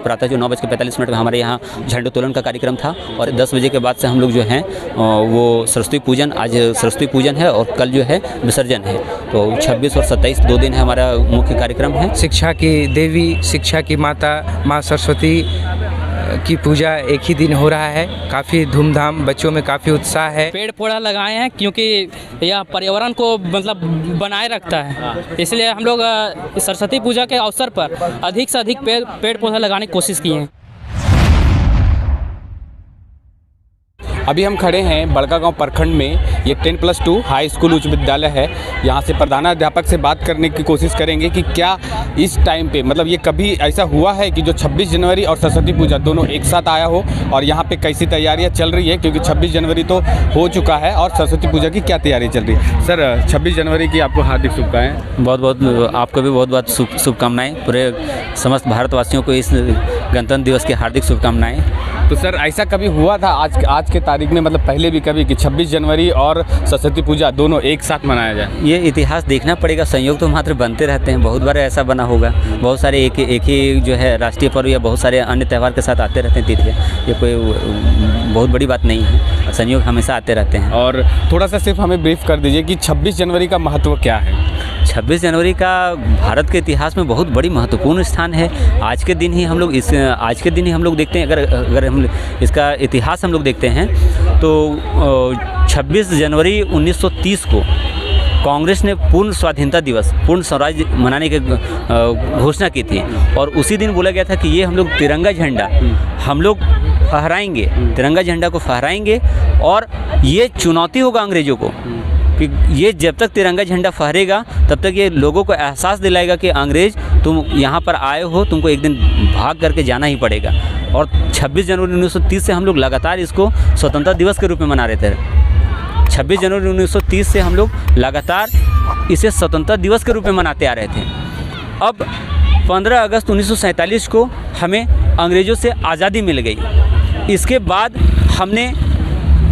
प्रातः जो 9:45 में हमारे यहाँ झंडोत्तोलन का कार्यक्रम था और 10 बजे के बाद से हम लोग जो हैं वो सरस्वती पूजन, आज सरस्वती पूजन है और कल जो है विसर्जन है। तो 26 और 27 2 दिन है हमारा मुख्य कार्यक्रम है। शिक्षा की देवी, शिक्षा की माता माँ सरस्वती की पूजा एक ही दिन हो रहा है। काफ़ी धूमधाम, बच्चों में काफ़ी उत्साह है। पेड़ पौधा लगाए हैं क्योंकि यह पर्यावरण को मतलब बनाए रखता है, इसलिए हम लोग सरस्वती पूजा के अवसर पर अधिक से अधिक पेड़ पौधा लगाने की कोशिश किए हैं। अभी हम खड़े हैं बड़कागांव प्रखंड में, ये 10+2 हाई स्कूल उच्च विद्यालय है। यहाँ से प्रधानाध्यापक से बात करने की कोशिश करेंगे कि क्या इस टाइम पे मतलब ये कभी ऐसा हुआ है कि जो 26 जनवरी और सरस्वती पूजा दोनों एक साथ आया हो, और यहाँ पे कैसी तैयारियाँ चल रही है, क्योंकि 26 जनवरी तो हो चुका है और सरस्वती पूजा की क्या तैयारी चल रही है। सर 26 जनवरी की आपको हार्दिक शुभकामनाएं। बहुत बहुत आपको भी बहुत बहुत शुभकामनाएं। पूरे समस्त भारतवासियों को इस गणतंत्र दिवस की हार्दिक शुभकामनाएं। तो सर ऐसा कभी हुआ था आज के तारीख में, मतलब पहले भी कभी, कि 26 जनवरी और सरस्वती पूजा दोनों एक साथ मनाया जाए? ये इतिहास देखना पड़ेगा। संयोग तो मात्र बनते रहते हैं, बहुत बार ऐसा बना होगा। बहुत सारे एक ही जो है राष्ट्रीय पर्व या बहुत सारे अन्य त्यौहार के साथ आते रहते हैं तिथियाँ। ये कोई बहुत बड़ी बात नहीं है, संयोग हमेशा आते रहते हैं। और थोड़ा सा सिर्फ हमें ब्रीफ कर दीजिए कि 26 जनवरी का महत्व क्या है? 26 जनवरी का भारत के इतिहास में बहुत बड़ी महत्वपूर्ण स्थान है। आज के दिन ही हम लोग देखते हैं, अगर हम इसका इतिहास हम लोग देखते हैं तो 26 जनवरी 1930 को कांग्रेस ने पूर्ण स्वाधीनता दिवस, पूर्ण स्वराज मनाने की घोषणा की थी। और उसी दिन बोला गया था कि ये हम लोग तिरंगा झंडा हम लोग फहराएंगे, तिरंगा झंडा को फहराएंगे। और ये चुनौती होगा अंग्रेज़ों को कि ये जब तक तिरंगा झंडा फहरेगा तब तक ये लोगों को एहसास दिलाएगा कि अंग्रेज़ तुम यहाँ पर आए हो, तुमको एक दिन भाग करके जाना ही पड़ेगा। और 26 जनवरी 1930 से हम लोग लगातार इसको स्वतंत्रता दिवस के रूप में मना रहे थे। 26 जनवरी 1930 से हम लोग लगातार इसे स्वतंत्रता दिवस के रूप में मनाते आ रहे थे। अब 15 अगस्त 1947 को हमें अंग्रेज़ों से आज़ादी मिल गई। इसके बाद हमने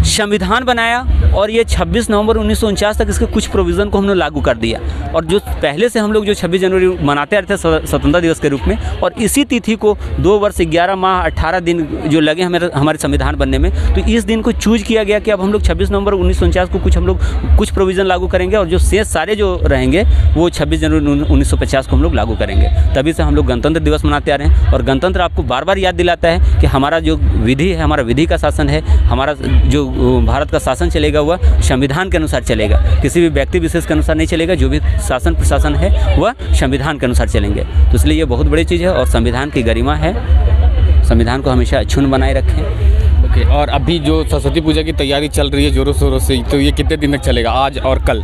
संविधान बनाया और ये 26 नवंबर 1949 तक इसके कुछ प्रोविज़न को हमने लागू कर दिया। और जो पहले से हम लोग जो 26 जनवरी मनाते आ रहे थे स्वतंत्रता दिवस के रूप में, और इसी तिथि को 2 वर्ष 11 माह 18 दिन जो लगे हमारे संविधान बनने में, तो इस दिन को चूज किया गया कि अब हम लोग 26 नवंबर 1949 को कुछ प्रोविज़न लागू करेंगे और जो शेष सारे जो रहेंगे वो 26 जनवरी 1950 को हम लोग लागू करेंगे। तभी से हम लोग गणतंत्र दिवस मनाते आ रहे हैं। और गणतंत्र आपको बार बार याद दिलाता है कि हमारा जो विधि है, हमारा विधि का शासन है, हमारा जो भारत का शासन चलेगा वह संविधान के अनुसार चलेगा, किसी भी व्यक्ति विशेष के अनुसार नहीं चलेगा। जो भी शासन प्रशासन है वह संविधान के अनुसार चलेंगे। तो इसलिए ये बहुत बड़ी चीज़ है और संविधान की गरिमा है। संविधान को हमेशा अक्षुण्ण बनाए रखें। ओके, और अभी जो सरस्वती पूजा की तैयारी चल रही है जोरों शोरों से, तो ये कितने दिन तक चलेगा, आज और कल?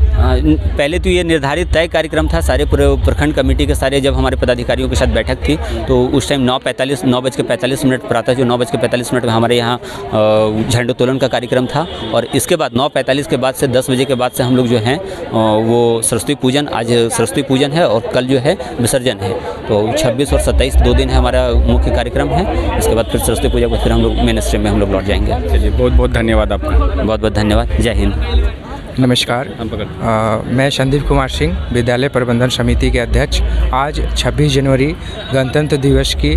पहले तो ये निर्धारित तय कार्यक्रम था। सारे पूरे प्रखंड कमेटी के सारे जब हमारे पदाधिकारियों के साथ बैठक थी तो उस टाइम 9:45 प्रातः जो 9:45 में हमारे यहाँ झंडोत्तोलन का कार्यक्रम था। और इसके बाद 9:45 के बाद से 10 बजे के बाद से हम लोग जो हैं वो सरस्वती पूजन, आज सरस्वती पूजन है और कल जो है विसर्जन है। तो 26 और 27 2 दिन है हमारा मुख्य कार्यक्रम है। इसके बाद फिर सरस्वती पूजा को फिर हम लोग मेन स्ट्रीम में हम लोग लौट जाएंगे। चलिए, बहुत बहुत धन्यवाद आपका। बहुत बहुत धन्यवाद। जय हिंद। नमस्कार, मैं संदीप कुमार सिंह, विद्यालय प्रबंधन समिति के अध्यक्ष। आज 26 जनवरी गणतंत्र दिवस की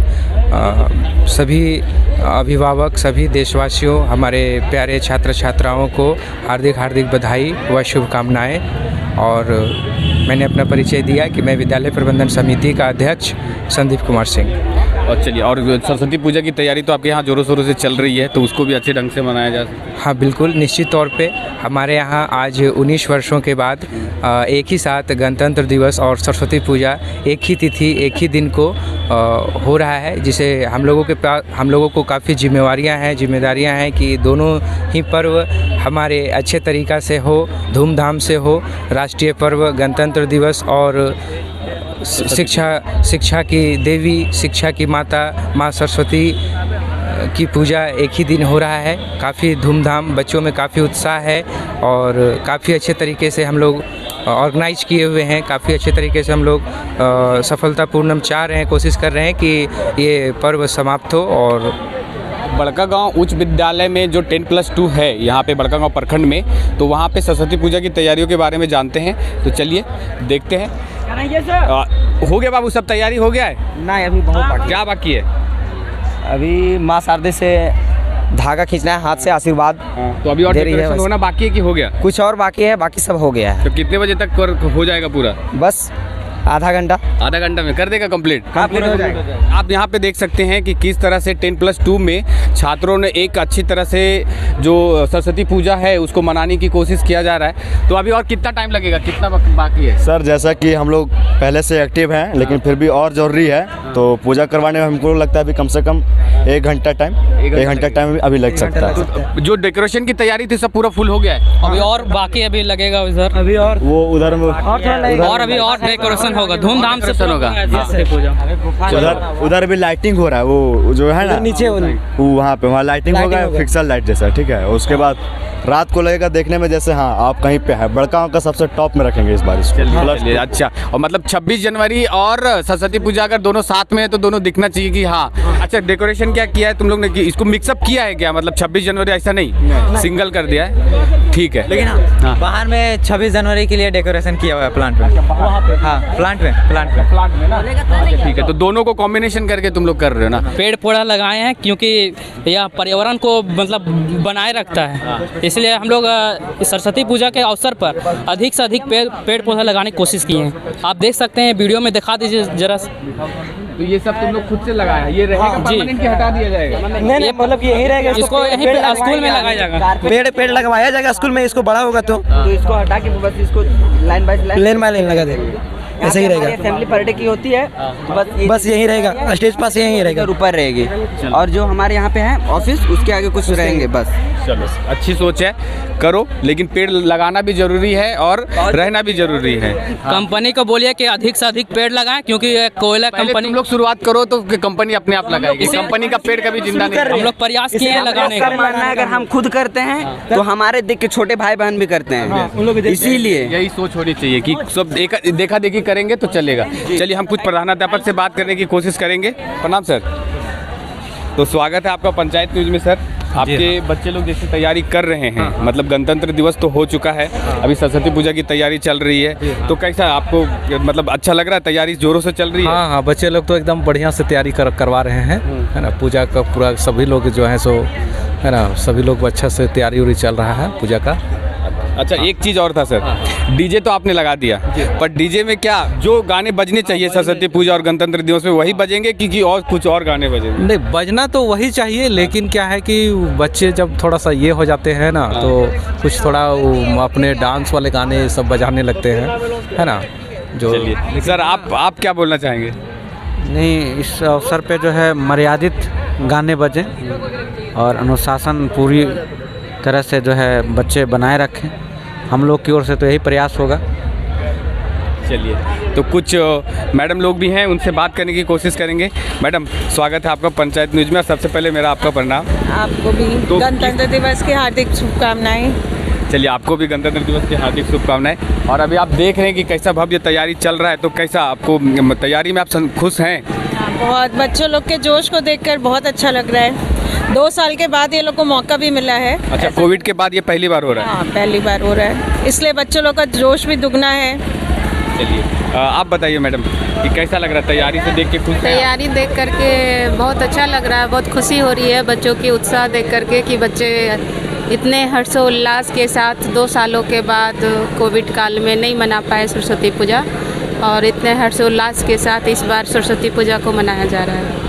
सभी अभिभावक, सभी देशवासियों, हमारे प्यारे छात्र छात्राओं को हार्दिक हार्दिक बधाई व शुभकामनाएं। और मैंने अपना परिचय दिया कि मैं विद्यालय प्रबंधन समिति का अध्यक्ष संदीप कुमार सिंह। और चलिए, और सरस्वती पूजा की तैयारी तो आपके यहाँ जोरों शोरों से चल रही है, तो उसको भी अच्छे ढंग से मनाया जा सकता है? हाँ बिल्कुल, निश्चित तौर पे हमारे यहाँ आज 19 वर्षों के बाद एक ही साथ गणतंत्र दिवस और सरस्वती पूजा एक ही तिथि, एक ही दिन को हो रहा है, जिसे हम लोगों को काफ़ी जिम्मेदारियाँ हैं कि दोनों ही पर्व हमारे अच्छे तरीक़ा से हो, धूमधाम से हो। राष्ट्रीय पर्व गणतंत्र दिवस और शिक्षा की देवी, शिक्षा की माता माँ सरस्वती की पूजा एक ही दिन हो रहा है। काफ़ी धूमधाम, बच्चों में काफ़ी उत्साह है और काफ़ी अच्छे तरीके से हम लोग ऑर्गेनाइज किए हुए हैं। काफ़ी अच्छे तरीके से हम लोग सफलतापूर्ण चाह रहे हैं, कोशिश कर रहे हैं कि ये पर्व समाप्त हो। और बड़कागांव उच्च विद्यालय में जो 10+2 है यहाँ पे बड़कागांव प्रखंड में, तो वहाँ पे सरस्वती पूजा की तैयारियों के बारे में जानते हैं। तो चलिए देखते हैं। हो गया बाबू, सब तैयारी हो गया है? नहीं, अभी बहुत बाकी। क्या बाकी है? अभी माँ शारदे से धागा खींचना है हाथ से, आशीर्वाद तो अभी और दे रही है डेकोरेशन बस। होना बाकी है कि हो गया? कुछ और बाकी है, बाकी सब हो गया है। तो कितने बजे तक हो जाएगा पूरा? बस आधा घंटा में कर देगा कंप्लीट? हाँ, पूरा हो जाएगा। आप यहाँ पे देख सकते हैं कि किस तरह से 10+2 में छात्रों ने एक अच्छी तरह से जो सरस्वती पूजा है उसको मनाने की कोशिश किया जा रहा है। तो अभी और कितना टाइम लगेगा, कितना वक्त बाकी है? सर जैसा कि हम लोग पहले से एक्टिव हैं, लेकिन फिर भी और ज़रूरी है, तो पूजा करवाने में हमको लगता है अभी कम से कम 1 घंटा टाइम अभी लग सकता है। जो डेकोरेशन की तैयारी थी सब पूरा फुल हो गया है? अभी और बाकी अभी लगेगा उधर, अभी और वो उधर में और अभी और डेकोरेशन होगा, धूमधाम से डेकोरेशन होगा। सरस्वती पूजा। उधर भी लाइटिंग हो रहा है, वो जो है ना नीचे वहाँ पे वहाँ लाइटिंग होगा, फिक्सल लाइट जैसा, ठीक है। उसके बाद रात को लगेगा देखने में जैसे हाँ आप कहीं पे है। बड़का का सबसे टॉप में रखेंगे इस बार इसको। चलिए, अच्छा। और मतलब 26 जनवरी और सरस्वती पूजा अगर दोनों साथ में है तो दोनों दिखना चाहिए कि हाँ। अच्छा, डेकोरेशन क्या किया है तुम लोग ने? इसको मिक्सअप किया है क्या? मतलब 26 जनवरी ऐसा नहीं, सिंगल कर दिया है, ठीक है। लेकिन हाँ, बाहर में 26 जनवरी के लिए डेकोरेशन किया हुआ है प्लांट में। हाँ, प्लांट में अच्छा, ठीक है। तो दोनों को कॉम्बिनेशन करके तुम लोग कर रहे हो ना? पेड़ पौधा लगाए हैं क्योंकि यह पर्यावरण को मतलब बनाए रखता है, इसलिए हम लोग सरस्वती पूजा के अवसर पर अधिक से अधिक पेड़ पौधा लगाने की कोशिश किए हैं। आप देख सकते हैं, वीडियो में दिखा दीजिए जरा। तो ये सब तुम लोग खुद से लगाया है? ये रहेगा परमानेंट कि हटा दिया जाएगा? नहीं, मतलब यही रहेगा। इसको यहीं पे स्कूल में लगाया जाएगा। पेड़ लगवाया जाएगा स्कूल में, इसको बड़ा होगा तो इसको हटा के बस इसको लाइन बाय लाइन लगा देंगे, ऐसे ही रहेगा। असेंबली पर डे की होती है, बस यही रहेगा, स्टेज पास यही रहेगा, ऊपर रहेगी। और जो हमारे यहाँ पे है ऑफिस, उसके आगे कुछ रहेंगे बस। चलो, अच्छी सोच है, करो, लेकिन पेड़ लगाना भी जरूरी है और रहना भी जरूरी है। कंपनी को बोलिए कि अधिक से अधिक पेड़ लगाएं, क्योंकि ये कोयला कंपनी। तुम लोग शुरुआत करो तो कंपनी अपने आप लगाएगी। कंपनी का पेड़ कभी जिंदा नहीं। हम लोग प्रयास किए हैं लगाने का। मानना है अगर हम खुद करते हैं तो हमारे देख के छोटे भाई बहन भी करते हैं, इसीलिए यही सोच होनी चाहिए कि सब देखा देखी करेंगे तो चलेगा। चलिए, हम कुछ प्रधानाध्यापक से बात करने की कोशिश करेंगे। प्रणाम सर। तो स्वागत है आपका पंचायत न्यूज में सर। आपके बच्चे लोग जैसे तैयारी कर रहे हैं, मतलब गणतंत्र दिवस तो हो चुका है, अभी सरस्वती पूजा की तैयारी चल रही है, तो कैसा आपको मतलब अच्छा लग रहा है? तैयारी जोरों से चल रही है? हाँ, बच्चे लोग तो एकदम बढ़िया से तैयारी करवा रहे हैं, है ना। पूजा का पूरा सभी लोग जो है सो, है ना, सभी लोग अच्छा से तैयारी उरी चल रहा है पूजा का। अच्छा, एक चीज़ और था सर, डीजे तो आपने लगा दिया, पर डीजे में क्या जो गाने बजने चाहिए सरस्वती पूजा और गणतंत्र दिवस में वही बजेंगे कि और कुछ और गाने बजेंगे? नहीं, बजना तो वही चाहिए, लेकिन क्या है कि बच्चे जब थोड़ा सा ये हो जाते हैं ना, तो कुछ थोड़ा अपने डांस वाले गाने सब बजाने लगते हैं, है ना। जो सर आप क्या बोलना चाहेंगे? नहीं, इस अवसर पे जो है मर्यादित गाने बजें और अनुशासन पूरी तरह से जो है बच्चे बनाए रखें। हम लोग की ओर से तो यही प्रयास होगा। चलिए, तो कुछ मैडम लोग भी हैं, उनसे बात करने की कोशिश करेंगे। मैडम, स्वागत है आपका पंचायत न्यूज में। सबसे पहले मेरा आपका प्रणाम। आपको भी तो गणतंत्र दिवस की हार्दिक शुभकामनाएं। चलिए, आपको भी गणतंत्र दिवस की हार्दिक शुभकामनाएं। और अभी आप देख रहे हैं कि कैसा भव्य तैयारी चल रहा है, तो कैसा आपको तैयारी में आप खुश हैं? बहुत, बच्चों लोग के जोश को देखकर बहुत अच्छा लग रहा है। 2 साल के बाद ये लोग को मौका भी मिला है। अच्छा, कोविड के बाद ये पहली बार हो रहा है? हाँ, पहली बार हो रहा है, इसलिए बच्चों लोग का जोश भी दुगना है। चलिए, आप बताइए मैडम कि कैसा लग रहा है? तैयारी से देख के खुश हैं? तैयारी देख करके बहुत अच्छा लग रहा है, बहुत खुशी हो रही है बच्चों की उत्साह देख करके कि बच्चे इतने हर्षोल्लास के साथ 2 सालों के बाद कोविड काल में नहीं मना पाए सरस्वती पूजा, और इतने हर्षोल्लास के साथ इस बार सरस्वती पूजा को मनाया जा रहा है।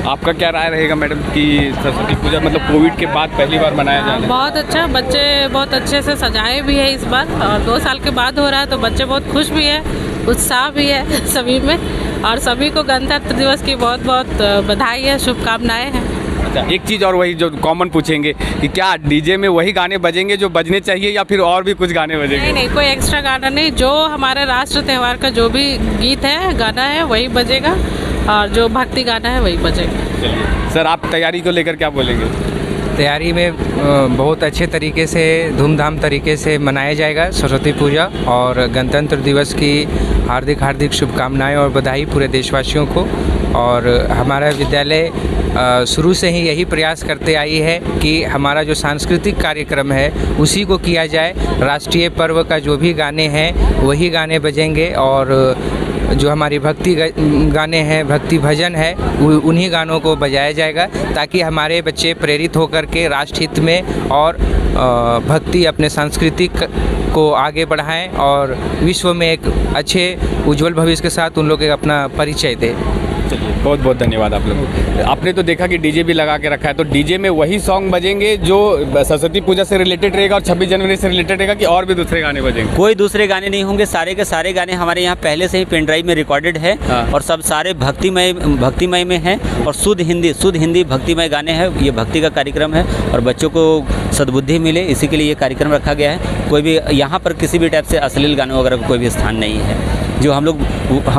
आपका क्या राय रहेगा मैडम कि सरस्वती पूजा मतलब कोविड के बाद पहली बार मनाया जा रहा है? बहुत अच्छा, बच्चे बहुत अच्छे से सजाए भी है इस बार, और 2 साल के बाद हो रहा है तो बच्चे बहुत खुश भी है, उत्साह भी है सभी में, और सभी को गणतंत्र दिवस की बहुत बहुत बधाई है, शुभकामनाएं हैं। अच्छा, एक चीज़ और वही जो कॉमन पूछेंगे कि क्या डीजे में वही गाने बजेंगे जो बजने चाहिए या फिर और भी कुछ गाने बजेंगे? नहीं, कोई एक्स्ट्रा गाना नहीं, जो हमारे राष्ट्र त्यौहार का जो भी गीत है, गाना है, वही बजेगा, और जो भक्ति गाना है वही बजेगा। चलिए सर, आप तैयारी को लेकर क्या बोलेंगे? तैयारी में बहुत अच्छे तरीके से, धूमधाम तरीके से मनाया जाएगा सरस्वती पूजा, और गणतंत्र दिवस की हार्दिक हार्दिक शुभकामनाएं और बधाई पूरे देशवासियों को। और हमारा विद्यालय शुरू से ही यही प्रयास करते आई है कि हमारा जो सांस्कृतिक कार्यक्रम है उसी को किया जाए। राष्ट्रीय पर्व का जो भी गाने हैं वही गाने बजेंगे, और जो हमारी भक्ति गाने हैं, भक्ति भजन है, उन्हीं गानों को बजाया जाएगा ताकि हमारे बच्चे प्रेरित होकर के राष्ट्र हित में और भक्ति अपने सांस्कृतिक को आगे बढ़ाएं और विश्व में एक अच्छे उज्जवल भविष्य के साथ उन लोग अपना परिचय दें। चलिए, बहुत बहुत धन्यवाद आप लोग। आपने तो देखा कि डीजे भी लगा के रखा है, तो डीजे में वही सॉन्ग बजेंगे जो सरस्वती पूजा से रिलेटेड रहेगा और 26 जनवरी से रिलेटेड रहेगा कि और भी दूसरे गाने बजेंगे? कोई दूसरे गाने नहीं होंगे, सारे के सारे गाने हमारे यहाँ पहले से ही पेन ड्राइव में रिकॉर्डेड है। और सब सारे भक्तिमय में हैं और शुद्ध हिंदी भक्तिमय गाने हैं। ये भक्ति का कार्यक्रम है और बच्चों को सद्बुद्धि मिले, इसी के लिए ये कार्यक्रम रखा गया है। कोई भी यहाँ पर किसी भी टाइप से अश्लील गानों वगैरह का कोई भी स्थान नहीं है। जो हम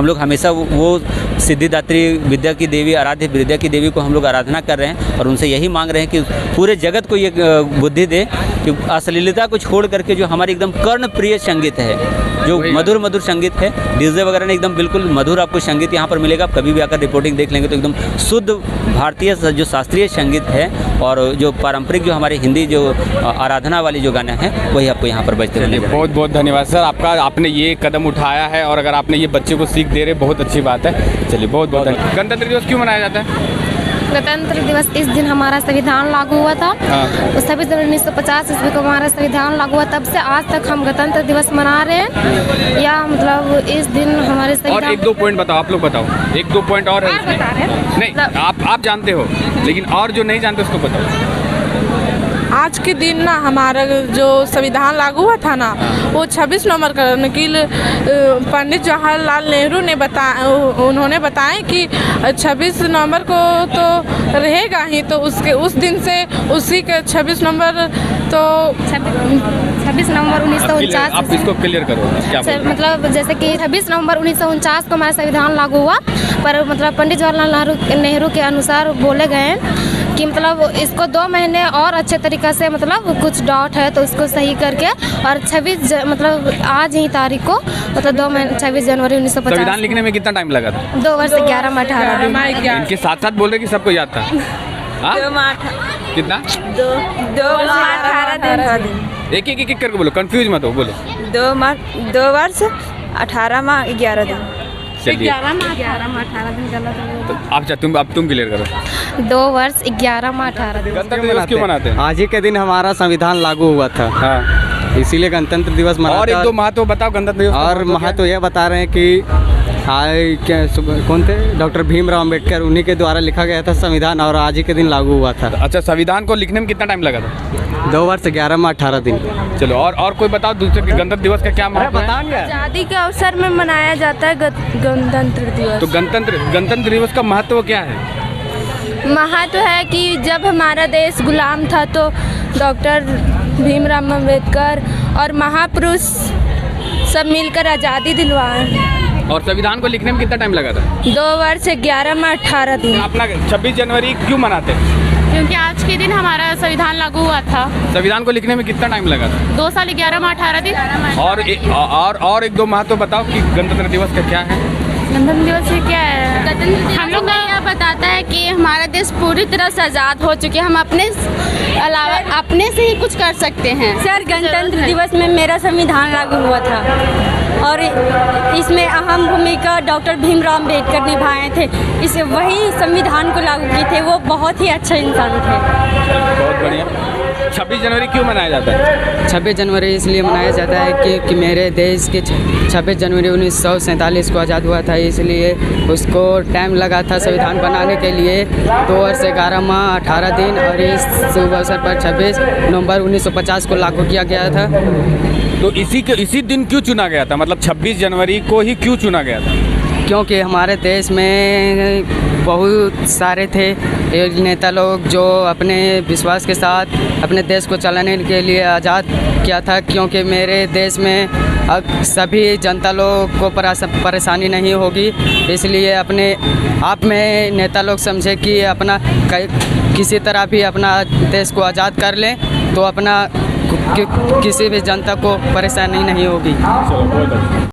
लोग हमेशा वो सिद्धिदात्री विद्या की देवी, आराध्य विद्या की देवी को हम लोग आराधना कर रहे हैं और उनसे यही मांग रहे हैं कि पूरे जगत को ये बुद्धि दे कि अश्लीलता को छोड़ करके जो हमारी एकदम कर्ण प्रिय संगीत है, जो मधुर संगीत है, डीजे वगैरह ने एकदम बिल्कुल मधुर आपको संगीत यहाँ पर मिलेगा। आप कभी भी आकर रिपोर्टिंग देख लेंगे तो एकदम शुद्ध भारतीय जो शास्त्रीय संगीत है और जो पारंपरिक जो हमारी हिंदी जो आराधना वाली जो गाना है वही आपको यहाँ पर बजते हुए। बहुत बहुत धन्यवाद सर आपका, आपने ये कदम उठाया है और अगर आपने ये बच्चे को सीख दे रहे, बहुत अच्छी बात है। चलिए, बहुत बहुत धन्यवाद। गणतंत्र दिवस क्यों मनाया जाता है? गणतंत्र दिवस इस दिन हमारा संविधान लागू हुआ था। 26 जनवरी 1950 ईस्वी को हमारा संविधान लागू हुआ, तब से आज तक हम गणतंत्र दिवस मना रहे हैं। या मतलब इस दिन हमारे संविधान। और 1-2 पॉइंट बताओ, आप लोग बताओ 1-2 पॉइंट और बता रहे हैं। नहीं, आप जानते हो, लेकिन और जो नहीं जानते उसको बताओ। आज के दिन ना हमारा जो संविधान लागू हुआ था ना, वो 26 नवंबर करने की पंडित जवाहरलाल नेहरू ने उन्होंने बताया कि 26 नवंबर को तो रहेगा ही, तो उस दिन से उसी के 26 नवंबर तो 26 नवंबर 1949। आप इसको क्लियर करो क्या मतलब जैसे कि 26 नवंबर 1949 को हमारा संविधान लागू हुआ, पर मतलब पंडित जवाहरलाल नेहरू के अनुसार बोले गए हैं कि मतलब इसको 2 महीने और अच्छे तरीक़े से मतलब कुछ डाउट है तो इसको सही करके और 26 मतलब आज ही तारीख को मतलब 2 महीने 26 जनवरी 1950। संविधान लिखने में कितना टाइम लगा था? 2 वर्ष 11 माह 18 दिन। इनके साथ साथ बोल रहे कि सबको याद था। कितना? 2 माह 18 दिन। एक करके बोलो, कंफ्यूज मत हो, बोलो। 2 वर्ष 18 माह 11 दिन। चलिए, 11 माह 18 दिन गलत है। तो अब तुम क्लियर करो। 2 वर्ष 11 माह 18 दिन। गणतंत्र दिवस क्यों मनाते हैं? आज ही के दिन हमारा संविधान लागू हुआ था। हाँ, इसीलिए गणतंत्र दिवस मनाते हैं। और 1-2 महत्व बताओ गणतंत्र दिवस। और महत्व ये बता रहे हैं कि कौन थे? डॉक्टर भीमराव अम्बेडकर, उन्हीं के द्वारा लिखा गया था संविधान और आज ही के दिन लागू हुआ था। अच्छा, संविधान को लिखने में कितना टाइम लगा था? 2 वर्ष 11 माह 18 दिन। चलो, और कोई बताओ दूसरे गणतंत्र दिवस का क्या महत्व है? आज़ादी के अवसर में मनाया जाता है गणतंत्र दिवस। तो गणतंत्र दिवस का महत्व क्या है? महत्व है कि जब हमारा देश गुलाम था तो डॉक्टर भीमराव अम्बेडकर और महापुरुष सब मिलकर आज़ादी दिलवाए। और संविधान को लिखने में कितना टाइम लगा था? 2 वर्ष 11 माह 18 दिन। अपना 26 जनवरी क्यों मनाते हैं? क्योंकि आज के दिन हमारा संविधान लागू हुआ था। संविधान को लिखने में कितना टाइम लगा था? 2 साल 11 माह 18 दिन। और 1-2 महत्व बताओ कि गणतंत्र दिवस का क्या है? गणतंत्र दिवस से क्या है? हम लोग का यह बताता है कि हमारा देश पूरी तरह से आज़ाद हो चुके हैं, हम अपने अलावा अपने से ही कुछ कर सकते हैं। सर, गणतंत्र दिवस में मेरा संविधान लागू हुआ था और इसमें अहम भूमिका डॉक्टर भीमराव अम्बेडकर निभाए थे। इसे वही संविधान को लागू किए थे, वो बहुत ही अच्छे इंसान थे। बहुत बढ़िया। 26 जनवरी क्यों मनाया जाता है? 26 जनवरी इसलिए मनाया जाता है कि मेरे देश के 26 जनवरी 1947 को आज़ाद हुआ था, इसलिए उसको टाइम लगा था संविधान बनाने के लिए 2 वर्ष 11 माह 18 दिन और इस शुभ अवसर पर 26 नवंबर 1950 को लागू किया गया था। तो इसी दिन क्यों चुना गया था? मतलब 26 जनवरी को ही क्यों चुना गया था? क्योंकि हमारे देश में बहुत सारे थे नेता लोग जो अपने विश्वास के साथ अपने देश को चलाने के लिए आज़ाद किया था। क्योंकि मेरे देश में अब सभी जनता लोग को परेशानी नहीं होगी, इसलिए अपने आप में नेता लोग समझे कि अपना किसी तरह भी अपना देश को आज़ाद कर लें तो अपना किसी भी जनता को परेशानी नहीं होगी।